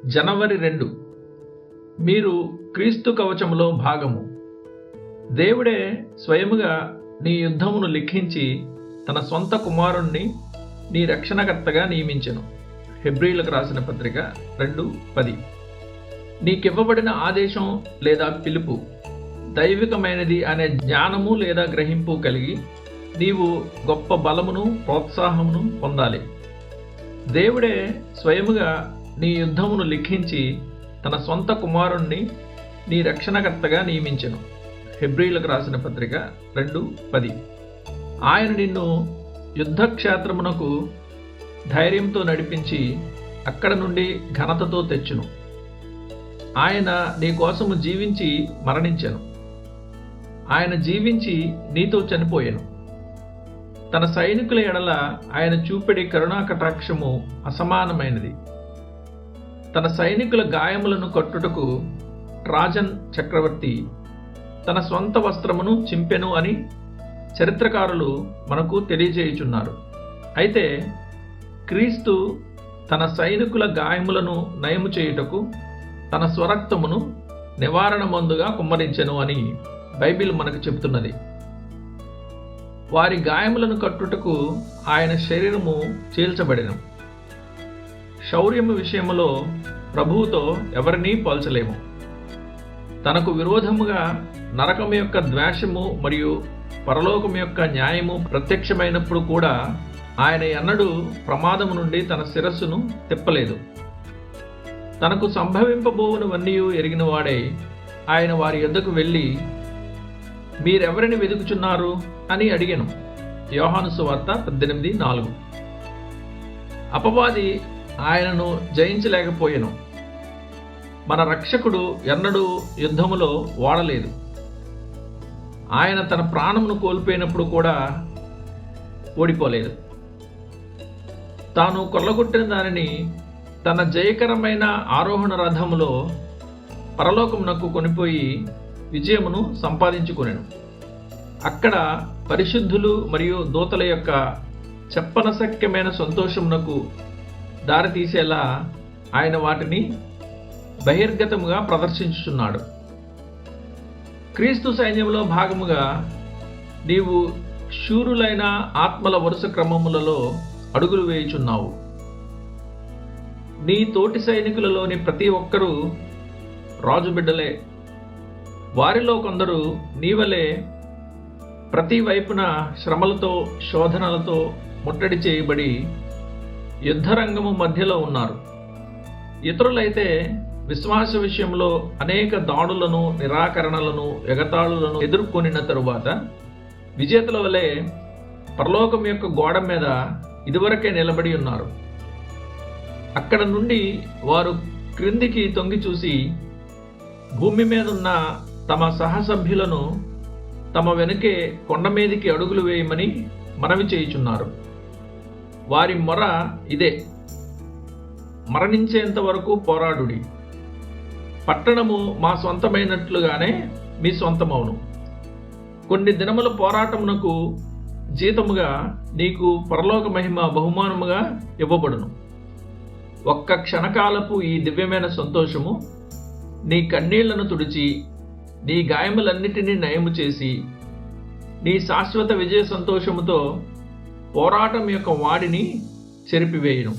జనవరి 2. మీరు క్రీస్తు కవచములో భాగము. దేవుడే స్వయముగా నీ యుద్ధమును లిఖించి తన సొంత కుమారుణ్ణి నీ రక్షణకర్తగా నియమించెను. హెబ్రీయులకు రాసిన పత్రిక 2:10. నీకివ్వబడిన ఆదేశం లేదా పిలుపు దైవికమైనది అనే జ్ఞానము లేదా గ్రహింపు కలిగి నీవు గొప్ప బలమును ప్రోత్సాహమును పొందాలి. దేవుడే స్వయముగా నీ యుద్ధమును లిఖించి తన సొంత కుమారుణ్ణి నీ రక్షణకర్తగా నియమించెను. హెబ్రీయులకు రాసిన పత్రిక 2:10. ఆయన నిన్ను యుద్ధక్షేత్రమునకు ధైర్యంతో నడిపించి అక్కడ నుండి ఘనతతో తెచ్చును. ఆయన నీ కోసము జీవించి మరణించెను. ఆయన జీవించి నీతో చనిపోయెను. తన సైనికుల ఎడల ఆయన చూపెడి కరుణా కటాక్షము అసమానమైనది. తన సైనికుల గాయములను కట్టుటకు ట్రాజన్ చక్రవర్తి తన స్వంత వస్త్రమును చింపెను అని చరిత్రకారులు మనకు తెలియజేయుచున్నారు. అయితే క్రీస్తు తన సైనికుల గాయములను నయము చేయుటకు తన స్వరక్తమును నివారణ మందుగా కుమ్మరించెను అని బైబిల్ మనకు చెబుతున్నది. వారి గాయములను కట్టుటకు ఆయన శరీరము చీల్చబడెను. శౌర్యము విషయములో ప్రభువుతో ఎవరినీ పోల్చలేము. తనకు విరోధముగా నరకము యొక్క ద్వేషము మరియు పరలోకము యొక్క న్యాయము ప్రత్యక్షమైనప్పుడు కూడా ఆయన ఎన్నడూ ప్రమాదము నుండి తన శిరస్సును తిప్పలేదు. తనకు సంభవింపబోవునవన్నీ ఎరిగిన వాడై ఆయన వారి యొద్దకు వెళ్ళి, మీరెవరిని వెతుకుచున్నారు అని అడిగెను. యోహాను సువార్త 18:4. అపవాది ఆయనను జయించలేకపోయెను. మన రక్షకుడు ఎన్నడూ యుద్ధములో ఓడలేదు. ఆయన తన ప్రాణమును కోల్పోయినప్పుడు కూడా ఓడిపోలేదు. తాను కొల్లగొట్టిన దానిని తన జయకరమైన ఆరోహణ రథములో పరలోకమునకు కొనిపోయి విజయమును సంపాదించుకొనెను. అక్కడ పరిశుద్ధులు మరియు దూతల యొక్క చెప్పనశక్యమైన సంతోషమునకు దారితీసేలా ఆయన వాటిని బహిర్గతముగా ప్రదర్శించుచున్నాడు. క్రీస్తు సైన్యంలో భాగముగా నీవు శూరులైన ఆత్మల వరుస క్రమములలో అడుగులు వేయుచున్నావు. నీ తోటి సైనికులలోని ప్రతి ఒక్కరూ రాజు బిడ్డలే. వారిలో కొందరు నీవలే ప్రతి వైపున శ్రమలతో శోధనలతో ముట్టడి చేయబడి యుద్ధరంగము మధ్యలో ఉన్నారు. ఇతరులైతే విశ్వాస విషయంలో అనేక దాడులను, నిరాకరణలను, ఎగతాళులను ఎదుర్కొనిన తరువాత విజేతల వలె పరలోకం యొక్క గోడ మీద ఇదివరకే నిలబడి ఉన్నారు. అక్కడ నుండి వారు క్రిందికి తొంగి చూసి భూమి మీదున్న తమ సహసభ్యులను తమ వెనుకే కొండ మీదికి అడుగులు వేయమని మనవి చేయుచున్నారు. వారి మొర ఇదే: మరణించేంత వరకు పోరాడుడి. పట్టణము మా సొంతమైనట్లుగానే మీ సొంతమవును. కొన్ని దినముల పోరాటమునకు జీతముగా నీకు పరలోక మహిమ బహుమానముగా ఇవ్వబడును. ఒక్క క్షణకాలపు ఈ దివ్యమైన సంతోషము నీ కన్నీళ్లను తుడిచి నీ గాయములన్నిటినీ నయము చేసి నీ శాశ్వత విజయ సంతోషముతో పోరాటం యొక్క వాడిని చెరిపివేయును.